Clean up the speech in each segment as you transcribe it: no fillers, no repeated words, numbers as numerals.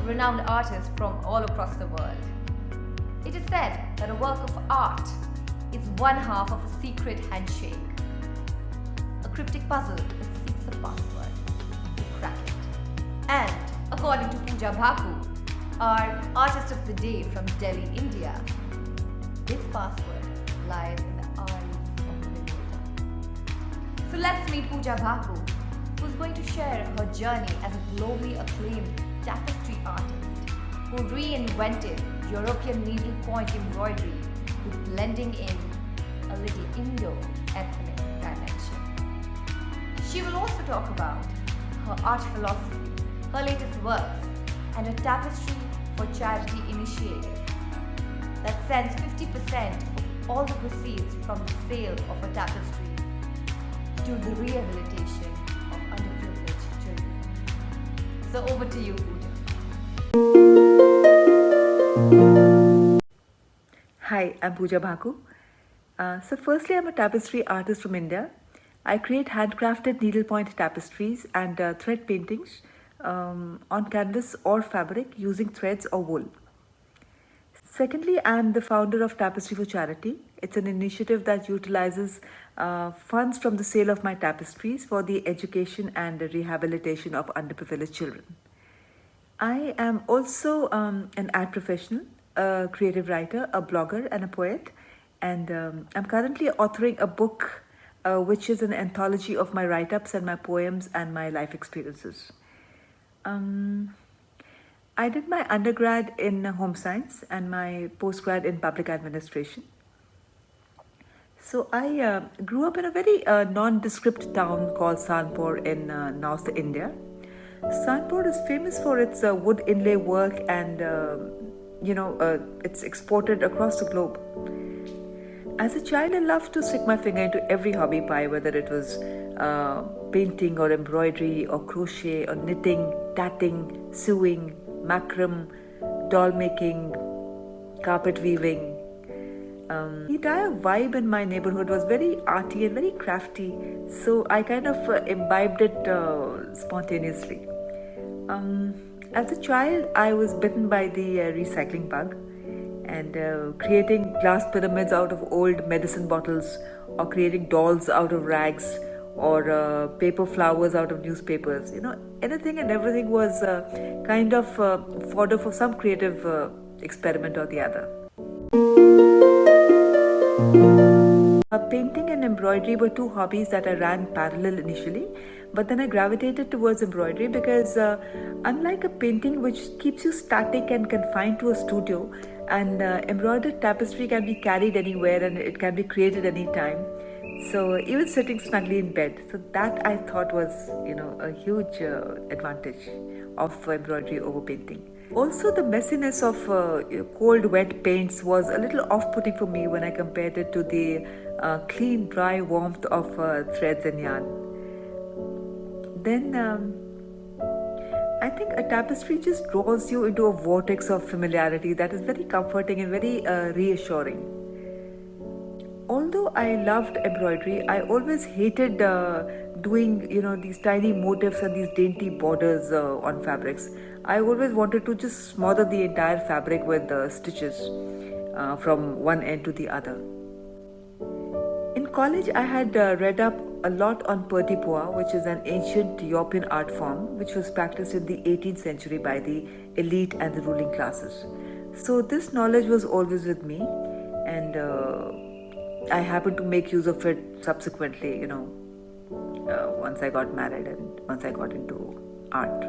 renowned artists from all across the world. It is said that a work of art is one half of a secret handshake, a cryptic puzzle that seeks a password to crack it. And according to Pooja Bhaku, our artist of the day from Delhi, India, this password lies in the eyes of the beholder. So let's meet Pooja Bhaku, who's going to share her journey as a globally acclaimed tapestry artist who reinvented European needlepoint embroidery with blending in a little Indo-ethnic dimension. She will also talk about her art philosophy, her latest works, and a tapestry for charity initiative that sends 50% of all the proceeds from the sale of a tapestry to the rehabilitation of underprivileged children. So over to you, Pooja. Hi, I'm Pooja Bhaku. So firstly, I'm a tapestry artist from India. I create handcrafted needlepoint tapestries and thread paintings on canvas or fabric using threads or wool. Secondly, I'm the founder of Tapestry for Charity. It's an initiative that utilizes funds from the sale of my tapestries for the education and rehabilitation of underprivileged children. I am also an art professional, a creative writer, a blogger, and a poet. And I'm currently authoring a book which is an anthology of my write-ups and my poems and my life experiences. I did my undergrad in home science and my postgrad in public administration. So I grew up in a very nondescript town called Sanpur in North India. Sanpur is famous for its wood inlay work and it's exported across the globe. As a child, I loved to stick my finger into every hobby pie, whether it was painting or embroidery or crochet or knitting, tatting, sewing, macram, doll making, carpet weaving. The entire vibe in my neighborhood was very arty and very crafty, so I kind of imbibed it spontaneously. As a child, I was bitten by the recycling bug, and creating glass pyramids out of old medicine bottles, or creating dolls out of rags, or paper flowers out of newspapers. Anything and everything was kind of fodder for some creative experiment or the other. Painting and embroidery were two hobbies that I ran parallel initially, but then I gravitated towards embroidery because unlike a painting which keeps you static and confined to a studio, and embroidered tapestry can be carried anywhere and it can be created anytime. So even sitting snugly in bed. So that I thought was, a huge advantage of embroidery over painting. Also, the messiness of cold, wet paints was a little off-putting for me when I compared it to the clean, dry warmth of threads and yarn. Then I think a tapestry just draws you into a vortex of familiarity that is very comforting and very reassuring. Although I loved embroidery, I always hated doing, these tiny motifs and these dainty borders on fabrics. I always wanted to just smother the entire fabric with stitches from one end to the other. In college, I had read up a lot on Pertipua, which is an ancient European art form which was practiced in the 18th century by the elite and the ruling classes. So this knowledge was always with me, and I happened to make use of it subsequently, once I got married and once I got into art.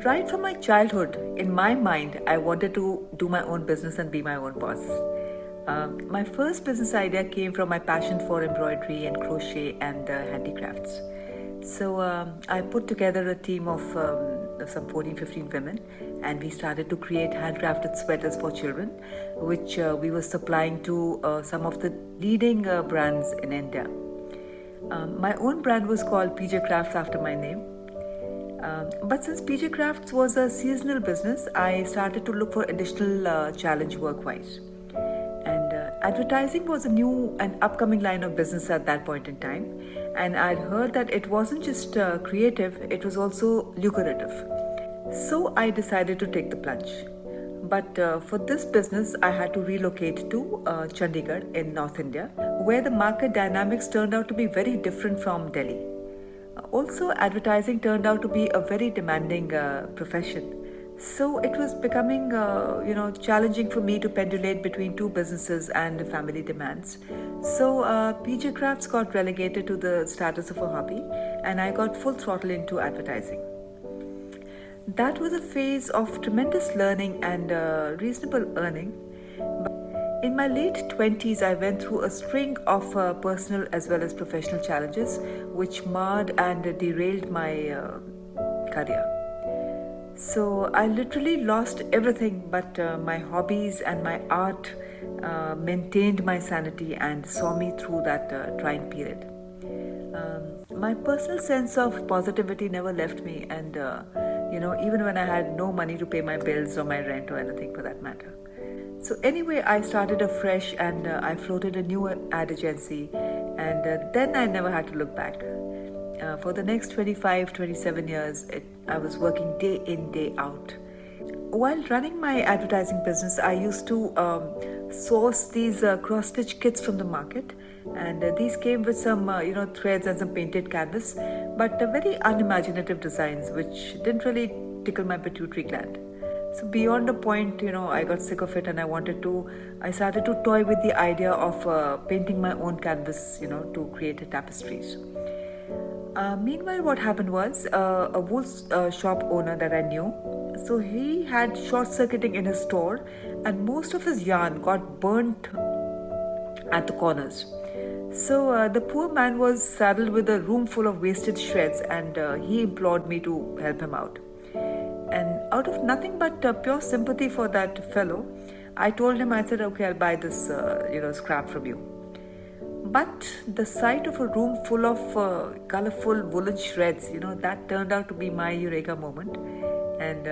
Right from my childhood, in my mind, I wanted to do my own business and be my own boss. My first business idea came from my passion for embroidery and crochet and handicrafts. So I put together a team of some 14-15 women, and we started to create handcrafted sweaters for children, which we were supplying to some of the leading brands in India. My own brand was called PJ Crafts after my name. But since PJ Crafts was a seasonal business, I started to look for additional challenge work-wise. And advertising was a new and upcoming line of business at that point in time. and I'd heard that it wasn't just creative, it was also lucrative. So I decided to take the plunge. But for this business, I had to relocate to Chandigarh in North India, where the market dynamics turned out to be very different from Delhi. Also, advertising turned out to be a very demanding profession. So it was becoming, challenging for me to pendulate between two businesses and family demands. So PJ Crafts got relegated to the status of a hobby, and I got full throttle into advertising. That was a phase of tremendous learning and reasonable earning. In my late 20s, I went through a string of personal as well as professional challenges which marred and derailed my career. So I literally lost everything, but my hobbies and my art maintained my sanity and saw me through that trying period. My personal sense of positivity never left me, and even when I had no money to pay my bills or my rent or anything for that matter. So anyway, I started afresh and I floated a new ad agency, and then I never had to look back. For the next 27 years, I was working day in, day out. While running my advertising business, I used to source these cross-stitch kits from the market, and these came with some threads and some painted canvas, but very unimaginative designs which didn't really tickle my pituitary gland. So beyond a point, I got sick of it, and I started to toy with the idea of painting my own canvas, to create tapestries. Meanwhile, what happened was a wool shop owner that I knew, so he had short-circuiting in his store, and most of his yarn got burnt at the corners. So the poor man was saddled with a room full of wasted shreds, and he implored me to help him out. And out of nothing but pure sympathy for that fellow, I told him, I said, okay, I'll buy this, scrap from you. But the sight of a room full of colorful woolen shreds, that turned out to be my eureka moment. And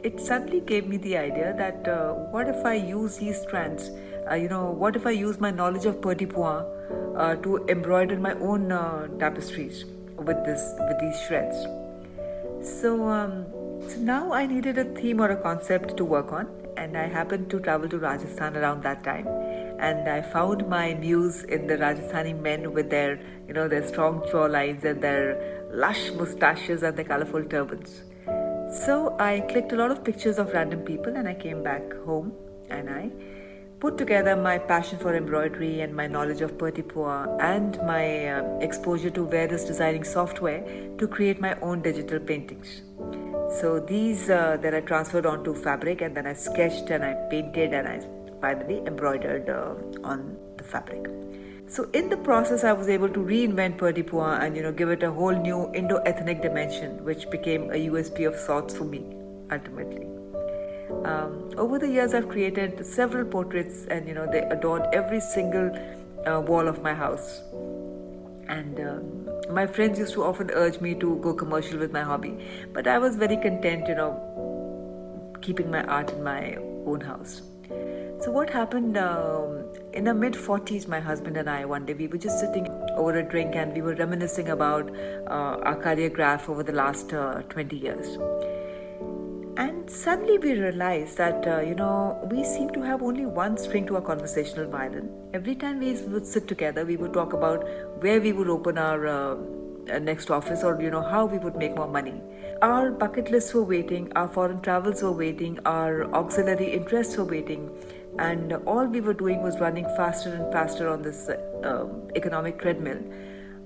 it suddenly gave me the idea that what if I use these strands, what if I use my knowledge of petit point to embroider my own tapestries with these shreds. So now I needed a theme or a concept to work on, and I happened to travel to Rajasthan around that time, and I found my muse in the Rajasthani men with their strong jawlines and their lush mustaches and their colorful turbans. So I clicked a lot of pictures of random people, and I came back home and I put together my passion for embroidery and my knowledge of petit point and my exposure to various designing software to create my own digital paintings. So these then I transferred onto fabric, and then I sketched and I painted and I finally embroidered on the fabric. So in the process, I was able to reinvent petit point and give it a whole new Indo-ethnic dimension, which became a USP of sorts for me ultimately. Over the years, I've created several portraits, and they adorned every single wall of my house. And my friends used to often urge me to go commercial with my hobby, but I was very content, keeping my art in my own house. So what happened in our mid-40s, my husband and I, one day we were just sitting over a drink and we were reminiscing about our career graph over the last 20 years. And suddenly we realized that, we seem to have only one string to our conversational violin. Every time we would sit together, we would talk about where we would open our next office, or, how we would make more money. Our bucket lists were waiting, our foreign travels were waiting, our auxiliary interests were waiting. And all we were doing was running faster and faster on this economic treadmill.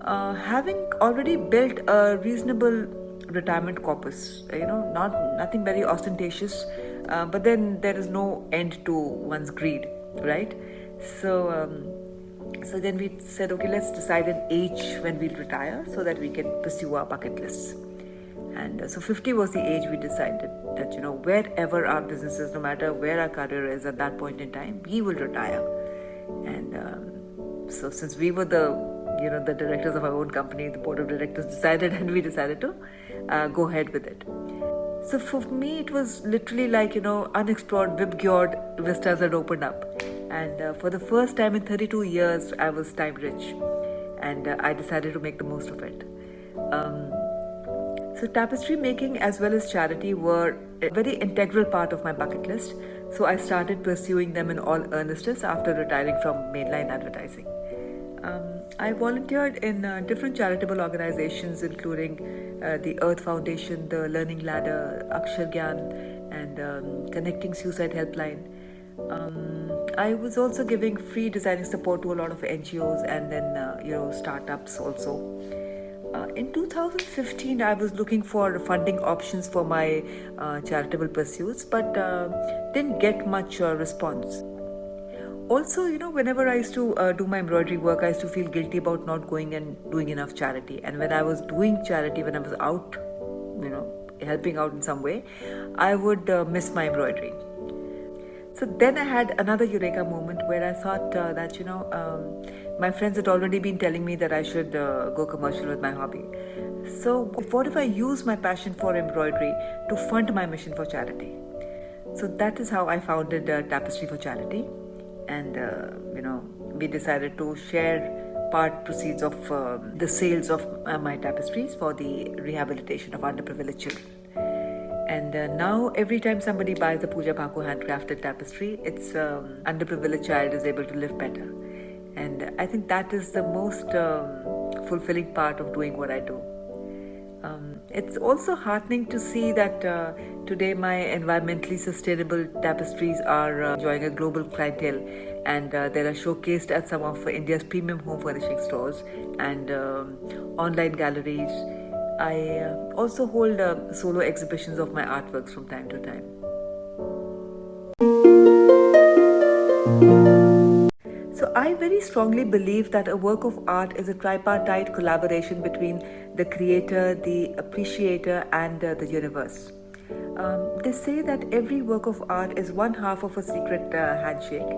Having already built a reasonable retirement corpus, nothing very ostentatious, but then there is no end to one's greed, right? So then we said, okay, let's decide an age when we'll retire so that we can pursue our bucket lists. And so 50 was the age we decided that, wherever our business is, no matter where our career is at that point in time, we will retire. And so since we were the directors of our own company, the board of directors decided, and we decided to go ahead with it. So for me, it was literally like, unexplored Vibgyor vistas had opened up. And for the first time in 32 years, I was time rich. and I decided to make the most of it. So tapestry making as well as charity were a very integral part of my bucket list. So I started pursuing them in all earnestness after retiring from mainline advertising. I volunteered in different charitable organizations, including the Earth Foundation, the Learning Ladder, Akshar Gyan, and Connecting Suicide Helpline. I was also giving free designing support to a lot of NGOs and then startups also. In 2015, I was looking for funding options for my charitable pursuits, but didn't get much response. Also, whenever I used to do my embroidery work, I used to feel guilty about not going and doing enough charity. And when I was doing charity, when I was out, helping out in some way, I would miss my embroidery. So then I had another eureka moment where I thought that, my friends had already been telling me that I should go commercial with my hobby. So what if I use my passion for embroidery to fund my mission for charity? So that is how I founded Tapestry for Charity. And, we decided to share part proceeds of the sales of my tapestries for the rehabilitation of underprivileged children. And now every time somebody buys a Pooja Bhaku handcrafted tapestry, it's underprivileged child is able to live better. And I think that is the most fulfilling part of doing what I do. It's also heartening to see that today my environmentally sustainable tapestries are enjoying a global clientele, and they are showcased at some of India's premium home furnishing stores and online galleries. I also hold solo exhibitions of my artworks from time to time. So I very strongly believe that a work of art is a tripartite collaboration between the creator, the appreciator, and the universe. They say that every work of art is one half of a secret handshake,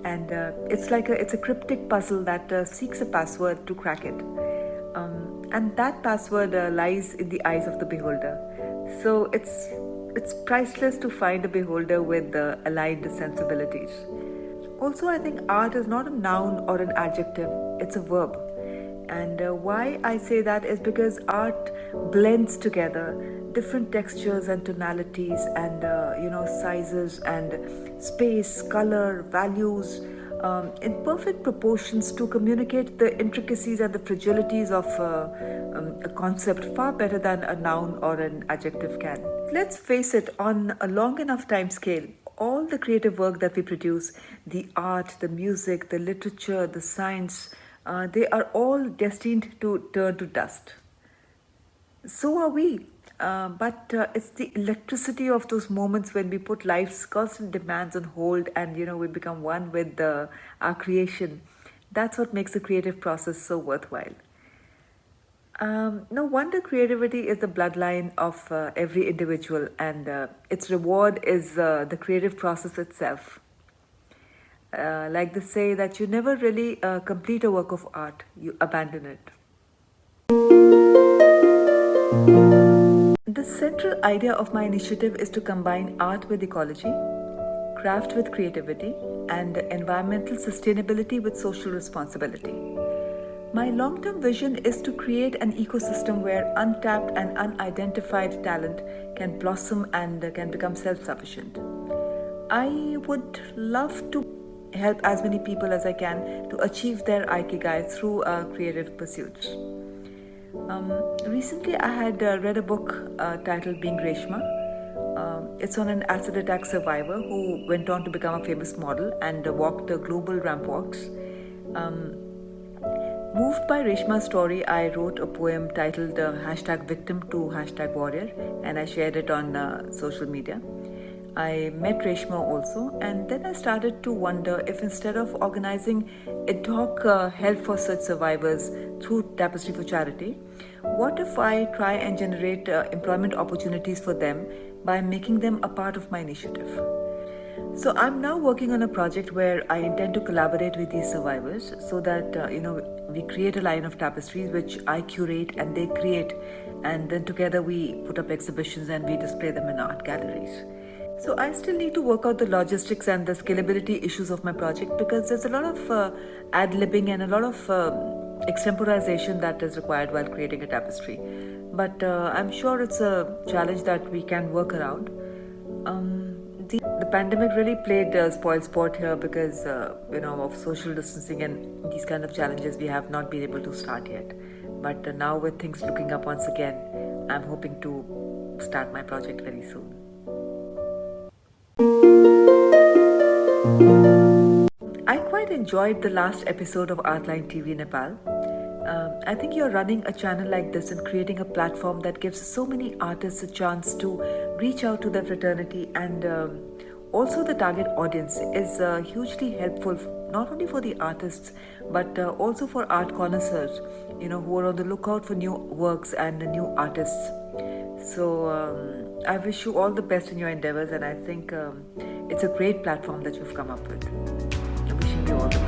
and it's a cryptic puzzle that seeks a password to crack it. And that password lies in the eyes of the beholder. So it's priceless to find a beholder with aligned sensibilities. Also, I think art is not a noun or an adjective, it's a verb. And why I say that is because art blends together different textures and tonalities and sizes and space, color, values in perfect proportions to communicate the intricacies and the fragilities of a concept far better than a noun or an adjective can. Let's face it, on a long enough time scale, all the creative work that we produce, the art, the music, the literature, the science, they are all destined to turn to dust. So are we. But it's the electricity of those moments when we put life's constant demands on hold and we become one with our creation. That's what makes the creative process so worthwhile. No wonder creativity is the bloodline of every individual, and its reward is the creative process itself. Like they say that you never really complete a work of art, you abandon it. The central idea of my initiative is to combine art with ecology, craft with creativity, and environmental sustainability with social responsibility. My long-term vision is to create an ecosystem where untapped and unidentified talent can blossom and can become self-sufficient. I would love to help as many people as I can to achieve their ikigai through creative pursuits. Recently, I had read a book titled Being Reshma. It's on an acid attack survivor who went on to become a famous model and walked global ramp walks. Moved by Reshma's story, I wrote a poem titled #Victim to #Warrior, and I shared it on social media. I met Reshma also, and then I started to wonder if instead of organizing ad hoc help for such survivors through Tapestry for Charity, what if I try and generate employment opportunities for them by making them a part of my initiative? So I'm now working on a project where I intend to collaborate with these survivors so that we create a line of tapestries which I curate and they create, and then together we put up exhibitions and we display them in art galleries. So I still need to work out the logistics and the scalability issues of my project because there's a lot of ad-libbing and a lot of extemporization that is required while creating a tapestry. But I'm sure it's a challenge that we can work around. The pandemic really played spoil sport here because of social distancing and these kind of challenges we have not been able to start yet. But now with things looking up once again, I'm hoping to start my project very soon. I quite enjoyed the last episode of Artline TV Nepal. I think you're running a channel like this and creating a platform that gives so many artists a chance to reach out to their fraternity, and also the target audience is hugely helpful, not only for the artists but also for art connoisseurs, who are on the lookout for new works and new artists. So I wish you all the best in your endeavors, and I think it's a great platform that you've come up with. Wishing you all the best.